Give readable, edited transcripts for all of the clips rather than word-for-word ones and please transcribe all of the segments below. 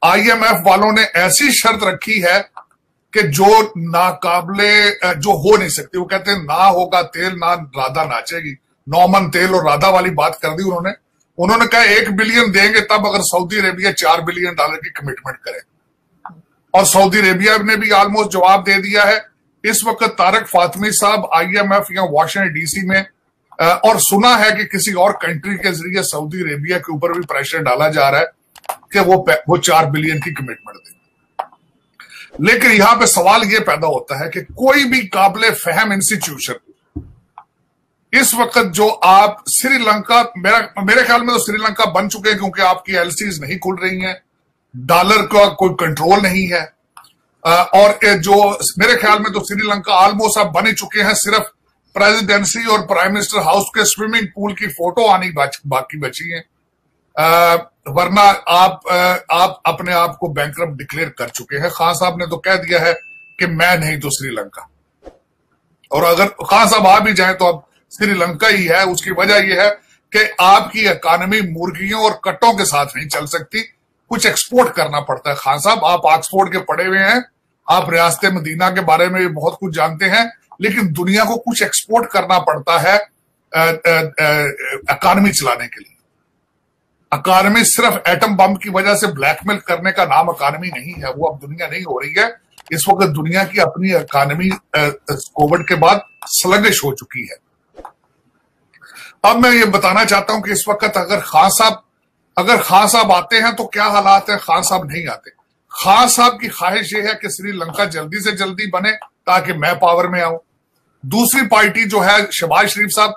IMF वालों ने ऐसी शर्त रखी है कि जो नाकाबले जो हो नहीं सकती, वो कहते हैं ना होगा तेल ना राधा नाचेगी, नौमन तेल और राधा वाली बात कर दी उन्होंने कहा 1 बिलियन देंगे तब अगर सऊदी अरेबिया $4 बिलियन की कमिटमेंट करे, और सऊदी अरेबिया ने भी ऑलमोस्ट जवाब दे दिया है। इस वक्त तारक फातमी साहब आईएमएफ या वाशिंगटन डीसी में और सुना है कि किसी और कंट्री के जरिए सऊदी अरेबिया के ऊपर भी प्रेशर डाला जा रहा है कि वो 4 बिलियन की कमिटमेंट दे। लेकिन यहां पे सवाल यह पैदा होता है कि कोई भी काबिल फहम इंस्टीट्यूशन इस वक्त जो आप श्रीलंका, मेरे ख्याल में तो श्रीलंका बन चुके हैं क्योंकि आपकी एलसीज नहीं खुल रही हैं, डॉलर का कोई कंट्रोल नहीं है, और जो मेरे ख्याल में तो श्रीलंका ऑलमोस्ट अब बन चुके हैं, सिर्फ प्रेसिडेंसी और प्राइम मिनिस्टर हाउस के स्विमिंग पूल की फोटो आनी बाकी बची है, वरना आप अपने आप को बैंकरप्ट डिक्लेयर कर चुके हैं। खान साहब ने तो कह दिया है कि मैं नहीं तो श्रीलंका, और अगर खान साहब आ भी जाए तो अब श्रीलंका ही है। उसकी वजह यह है कि आपकी इकॉनमी मुर्गियों और कट्टों के साथ नहीं चल सकती, कुछ एक्सपोर्ट करना पड़ता है। खान साहब आप ऑक्सफोर्ड के पढ़े हुए हैं, आप रियासत मदीना के बारे में भी बहुत कुछ जानते हैं, लेकिन दुनिया को कुछ एक्सपोर्ट करना पड़ता है इकॉनमी चलाने के लिए। इकॉनमी सिर्फ एटम बम की वजह से ब्लैकमेल करने का नाम इकॉनमी नहीं है, वो अब दुनिया नहीं हो रही है। इस वक्त दुनिया की अपनी इकॉनमी कोविड के बाद स्लगिश हो चुकी है। अब मैं ये बताना चाहता हूं कि इस वक्त अगर खान साहब आते हैं तो क्या हालात है। खान साहब नहीं आते। खान साहब की ख्वाहिश यह है कि श्रीलंका जल्दी से जल्दी बने ताकि मैं पावर में आऊं। दूसरी पार्टी जो है शहबाज शरीफ साहब,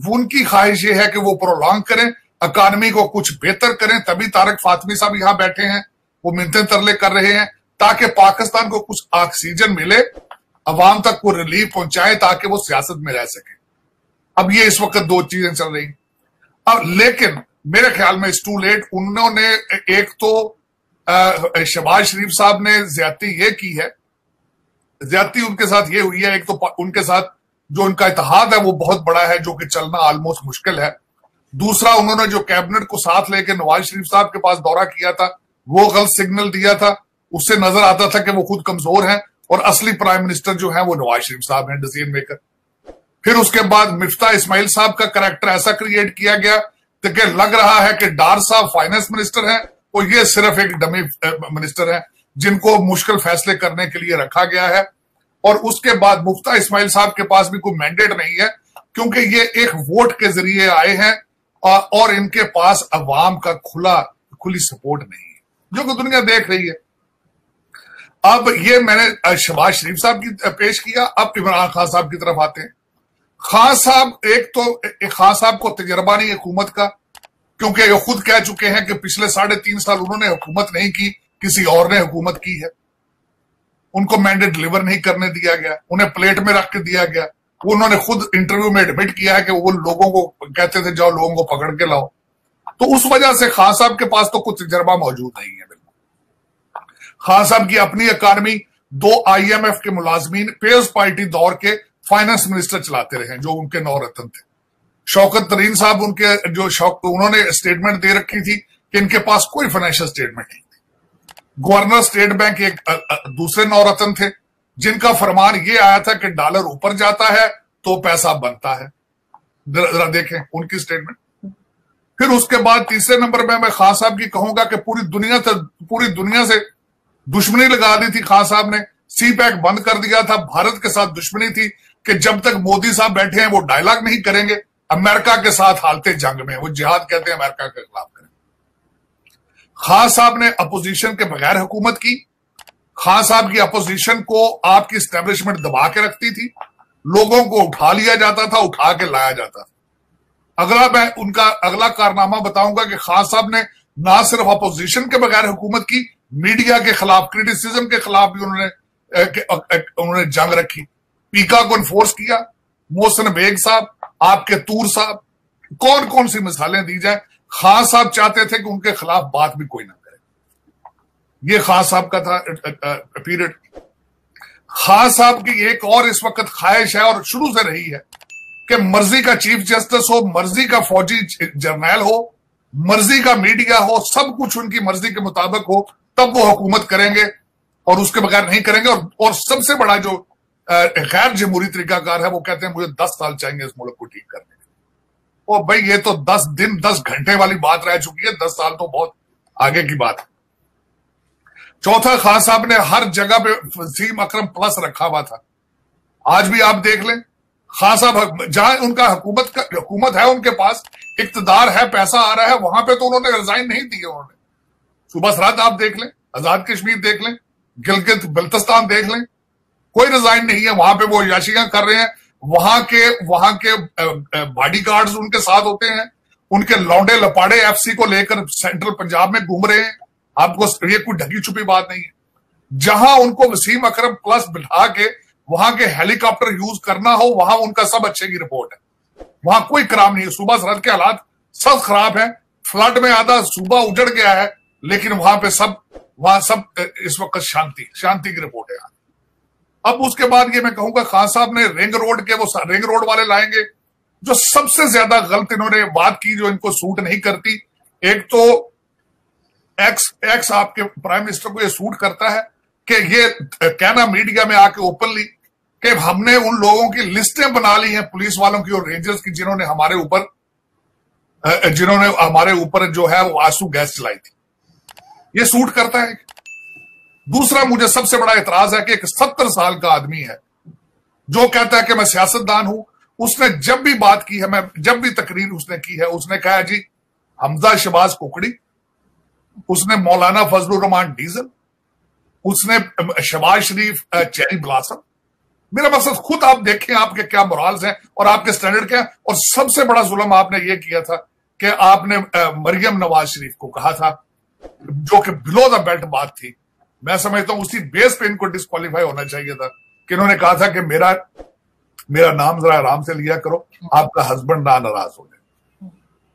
उनकी ख्वाहिश यह है कि वो प्रोलॉन्ग करें, इकॉनमी को कुछ बेहतर करें। तभी तारक फातमी साहब यहां बैठे हैं, वो मिन्नतें तरले कर रहे हैं ताकि पाकिस्तान को कुछ ऑक्सीजन मिले, अवाम तक को रिलीफ पहुंचाए ताकि वो सियासत में रह सके। अब ये इस वक्त दो चीजें चल रही। अब लेकिन मेरे ख्याल में इट्स टू लेट। उन्होंने एक तो शहबाज शरीफ साहब ने ज्यादती ये की है, ज्यादती उनके साथ ये हुई है, एक तो उनके साथ जो उनका इत्तेहाद है वो बहुत बड़ा है, जो कि चलना ऑलमोस्ट मुश्किल है। दूसरा, उन्होंने जो कैबिनेट को साथ लेकर नवाज शरीफ साहब के पास दौरा किया था, वो गलत सिग्नल दिया था। उससे नजर आता था कि वो खुद कमजोर हैं और असली प्राइम मिनिस्टर जो है वो नवाज शरीफ साहब हैं, डिसीजन मेकर। फिर उसके बाद मिफ्ता इस्माइल साहब का करैक्टर ऐसा क्रिएट किया गया कि लग रहा है कि डार साहब फाइनेंस मिनिस्टर हैं और ये सिर्फ एक डमी मिनिस्टर हैं जिनको मुश्किल फैसले करने के लिए रखा गया है। और उसके बाद मुफ्ता इस्माइल साहब के पास भी कोई मैंडेट नहीं है क्योंकि ये एक वोट के जरिए आए हैं और इनके पास अवाम का खुली सपोर्ट नहीं है, जो कि दुनिया देख रही है। अब ये मैंने शहबाज शरीफ साहब की पेश किया। अब इमरान खान साहब की तरफ आते हैं। खान साहब खान साहब को तजर्बा नहीं हुकूमत का, क्योंकि ये खुद कह चुके हैं कि पिछले 3.5 साल उन्होंने हुकूमत नहीं की, किसी और ने हुकूमत की है। उनको मैंडेट डिलीवर नहीं करने दिया गया, उन्हें प्लेट में रख के दिया गया। उन्होंने खुद इंटरव्यू में एडमिट किया है कि वो लोगों को कहते थे जाओ लोगों को पकड़ के लाओ। तो उस वजह से खान साहब के पास तो कुछ तजर्बा मौजूद नहीं है। बिल्कुल खान साहब की अपनी इकॉनमी 2 IMF के मुलाजमीन पेयर्स पार्टी दौर के फाइनेंस मिनिस्टर चलाते रहे, जो उनके 9 रत्न थे। शौकत तरीन साहब उन्होंने स्टेटमेंट दे रखी थी कि इनके पास कोई फाइनेंशियल स्टेटमेंट नहीं थी। गवर्नर स्टेट बैंक एक दूसरे 9 रत्न थे जिनका फरमान ये आया था कि डॉलर ऊपर जाता है तो पैसा बनता है। जरा देखें उनकी स्टेटमेंट। फिर उसके बाद तीसरे नंबर में मैं खान साहब की कहूंगा कि पूरी दुनिया से दुश्मनी लगा दी थी खान साहब ने। सी पैक बंद कर दिया था, भारत के साथ दुश्मनी थी कि जब तक मोदी साहब बैठे हैं वो डायलॉग नहीं करेंगे, अमेरिका के साथ हालते जंग में, वो जिहाद कहते हैं अमेरिका के खिलाफ करें। खान साहब ने अपोजिशन के बगैर हुकूमत की। खान साहब की अपोजिशन को आपकी स्टैब्लिशमेंट दबा के रखती थी, लोगों को उठा लिया जाता था, उठा के लाया जाता था। मैं उनका अगला कारनामा बताऊंगा कि खान साहब ने ना सिर्फ अपोजिशन के बगैर हुकूमत की, मीडिया के खिलाफ, क्रिटिसिज्म के खिलाफ भी उन्होंने जंग रखी। पीका को इन्फोर्स किया। मोहसिन बेग साहब, आपके तूर साहब, कौन कौन सी मिसालें दी जाए। खान साहब चाहते थे कि उनके खिलाफ बात भी कोई ना करे। ये खान साहब का था पीरियड। खान साहब की एक और इस वक्त ख्वाहिश है और शुरू से रही है कि मर्जी का चीफ जस्टिस हो, मर्जी का फौजी जर्नैल हो, मर्जी का मीडिया हो, सब कुछ उनकी मर्जी के मुताबिक हो, तब वो हुकूमत करेंगे, और उसके बगैर नहीं करेंगे। और सबसे बड़ा जो गैर जमहूरी तरीकाकार है, वो कहते हैं मुझे 10 साल चाहिए इस मुल्क को ठीक करने के। ओ भाई, ये तो 10 दिन 10 घंटे वाली बात रह चुकी है, 10 साल तो बहुत आगे की बात है। चौथा, खान साहब ने हर जगह पे वसीम अकरम प्लस रखा हुआ था। आज भी आप देख लें, खान साहब जहां उनका हुकूमत है, उनके पास इक्तदार है, पैसा आ रहा है, वहां पे तो उन्होंने रिजाइन नहीं दिए। उन्होंने सुबह सरहद आप देख लें, आजाद कश्मीर देख लें, गिलगित बल्तिस्तान देख लें, कोई रिजाइन नहीं है। वहां पे वो याशियां कर रहे हैं। वहां के बॉडी गार्ड्स उनके साथ होते हैं, उनके लौंडे लपाड़े एफसी को लेकर सेंट्रल पंजाब में घूम रहे हैं। आपको ये कोई ढकी छुपी बात नहीं है। जहां उनको वसीम अकरम प्लस बिठा के वहां के हेलीकॉप्टर यूज करना हो, वहां उनका सब अच्छे की रिपोर्ट है। वहां कोई क्राइम नहीं है। सुबह सरहद के हालात सब खराब है, फ्लड में आधा सूबा उजड़ गया है, लेकिन वहां सब इस वक्त शांति की रिपोर्ट है। अब उसके बाद ये मैं कहूंगा, खान साहब ने रिंग रोड वाले लाएंगे। जो सबसे ज्यादा गलत इन्होंने बात की, जो इनको सूट नहीं करती, एक तो एक्स आपके प्राइम मिनिस्टर को ये सूट करता है कि ये कहना मीडिया में आके ओपनली कि हमने उन लोगों की लिस्टें बना ली हैं, पुलिस वालों की और रेंजर्स की, जिन्होंने हमारे ऊपर जो है वो आंसू गैस चलाई थी। ये सूट करता है। दूसरा, मुझे सबसे बड़ा एतराज है कि एक 70 साल का आदमी है जो कहता है कि मैं सियासतदान हूं। उसने जब भी बात की है, जब भी तकरीर उसने की है, उसने कहा जी हमजा शहबाज कोकड़ी, उसने मौलाना फजलुर रहमान डीजल, उसने शहबाज शरीफ चेरी ब्लॉसम। मेरा मकसद, खुद आप देखें आपके क्या मोरल्स हैं और आपके स्टैंडर्ड क्या है। और सबसे बड़ा जुल्म आपने ये किया था कि आपने मरियम नवाज शरीफ को कहा था, जो कि बिलो द बेल्ट बात थी। मैं समझता हूं उसी बेस पे इनको डिस्क्वालीफाई होना चाहिए था कि इन्होंने कहा था कि मेरा नाम जरा आराम से लिया करो, आपका हस्बैंड ना नाराज हो जाए।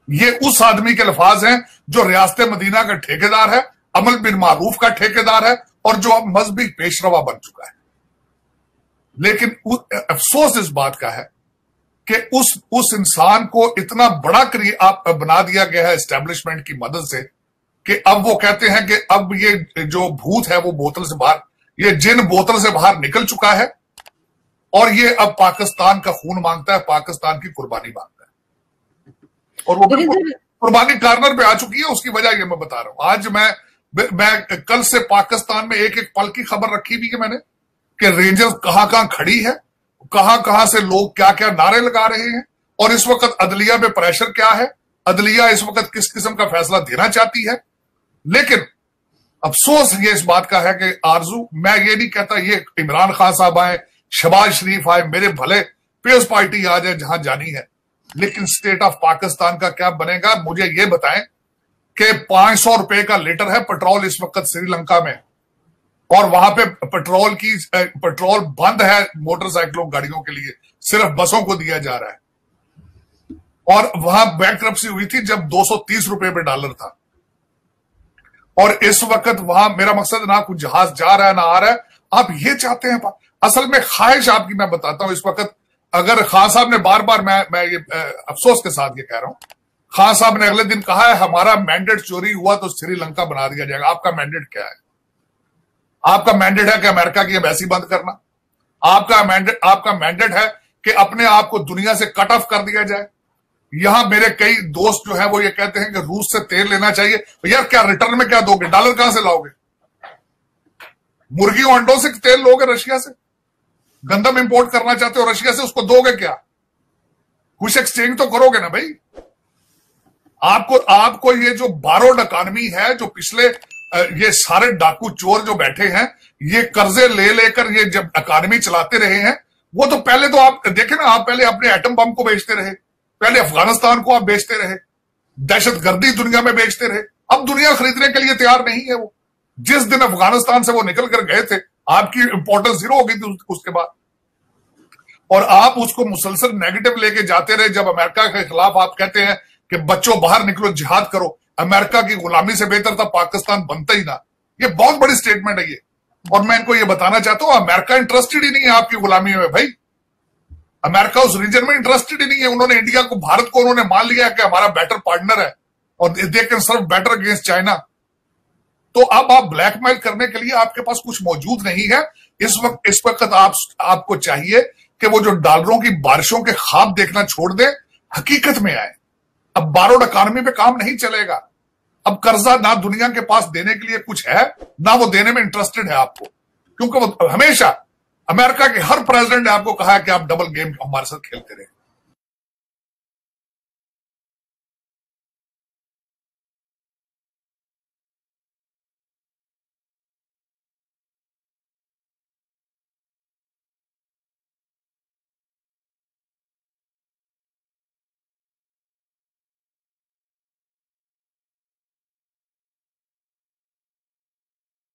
ये उस आदमी के अल्फाज हैं जो रियासत मदीना का ठेकेदार है, अमल बिन मारूफ का ठेकेदार है, और जो अब मजहबी पेशरवा बन चुका है। लेकिन अफसोस इस बात का है कि उस इंसान को इतना बड़ा बना दिया गया है एस्टेब्लिशमेंट की मदद से, कि अब वो कहते हैं कि अब ये जो भूत है वो बोतल से बाहर, ये जिन बोतल से बाहर निकल चुका है, और ये अब पाकिस्तान का खून मांगता है, पाकिस्तान की कुर्बानी मांगता है, और वो कुर्बानी कार्नर पे आ चुकी है। उसकी वजह ये मैं बता रहा हूं। आज मैं कल से पाकिस्तान में एक पल की खबर रखी भी कि मैंने, कि रेंजर्स कहां खड़ी है, कहां से लोग क्या क्या नारे लगा रहे हैं, और इस वक्त अदलिया पे प्रेशर क्या है, अदलिया इस वक्त किस किस्म का फैसला देना चाहती है। लेकिन अफसोस ये इस बात का है कि आरजू, मैं ये नहीं कहता ये इमरान खान साहब आए, शहबाज शरीफ आए, मेरे भले पीपल्स पार्टी आ जाए जहां जानी है, लेकिन स्टेट ऑफ पाकिस्तान का क्या बनेगा? मुझे ये बताएं कि 500 रुपए का लीटर है पेट्रोल इस वक्त श्रीलंका में, और वहां पे पेट्रोल बंद है मोटरसाइकिलों गाड़ियों के लिए, सिर्फ बसों को दिया जा रहा है। और वहां बैंकरप्सी हुई थी जब 230 रुपए पे डॉलर था, और इस वक्त वहां, मेरा मकसद ना कुछ जहाज जा रहा है ना आ रहा है। आप ये चाहते हैं, असल में ख्वाहिश आपकी मैं बताता हूं। इस वक्त अगर खान साहब ने बार बार, मैं ये अफसोस के साथ ये कह रहा हूं, खान साहब ने अगले दिन कहा है हमारा मैंडेट चोरी हुआ तो श्रीलंका बना दिया जाएगा। आपका मैंडेट क्या है? आपका मैंडेट है कि अमेरिका की एम्बेसी बंद करना? आपका मैंडेट है कि अपने आप को दुनिया से कट ऑफ कर दिया जाए? यहां मेरे कई दोस्त जो है वो ये कहते हैं कि रूस से तेल लेना चाहिए। यार क्या रिटर्न में क्या दोगे? डॉलर कहां से लाओगे? मुर्गी और अंडों से तेल लोगे रशिया से? गंदम इंपोर्ट करना चाहते हो रशिया से, उसको दोगे क्या? कुछ एक्सचेंज तो करोगे ना भाई। आपको ये जो बारोड इकॉनमी है, जो पिछले ये सारे डाकू चोर जो बैठे हैं, ये कर्जे ले लेकर ये जब इकॉनमी चलाते रहे हैं, वो तो पहले तो आप देखें ना, आप पहले अपने एटम बम को बेचते रहे, पहले अफगानिस्तान को आप बेचते रहे, दहशतगर्दी दुनिया में बेचते रहे। अब दुनिया खरीदने के लिए तैयार नहीं है। वो जिस दिन अफगानिस्तान से वो निकल कर गए थे, आपकी इंपॉर्टेंस जीरो हो गई थी उसके बाद, और आप उसको मुसलसल नेगेटिव लेके जाते रहे। जब अमेरिका के खिलाफ आप कहते हैं कि बच्चों बाहर निकलो, जिहाद करो, अमेरिका की गुलामी से बेहतर था पाकिस्तान बनता ही ना। ये बहुत बड़ी स्टेटमेंट है ये, और मैं इनको ये बताना चाहता हूं, अमेरिका इंटरेस्टेड ही नहीं है आपकी गुलामी में भाई। अमेरिका उस रीजन में इंटरेस्टेड ही नहीं है। उन्होंने इंडिया को, भारत को उन्होंने मान लिया कि हमारा बेटर पार्टनर है, और they can serve better against China. तो अब आप ब्लैकमेल करने के लिए आपके पास कुछ मौजूद नहीं है। इस वक्त आपको चाहिए कि वो जो डॉलरों की बारिशों के ख्वाब देखना छोड़ दे, हकीकत में आए। अब बारोड इकॉनमी पे काम नहीं चलेगा। अब कर्जा ना दुनिया के पास देने के लिए कुछ है, ना वो देने में इंटरेस्टेड है आपको, क्योंकि वो हमेशा अमेरिका के हर प्रेसिडेंट ने आपको कहा है कि आप डबल गेम हमारे साथ खेलते रहे।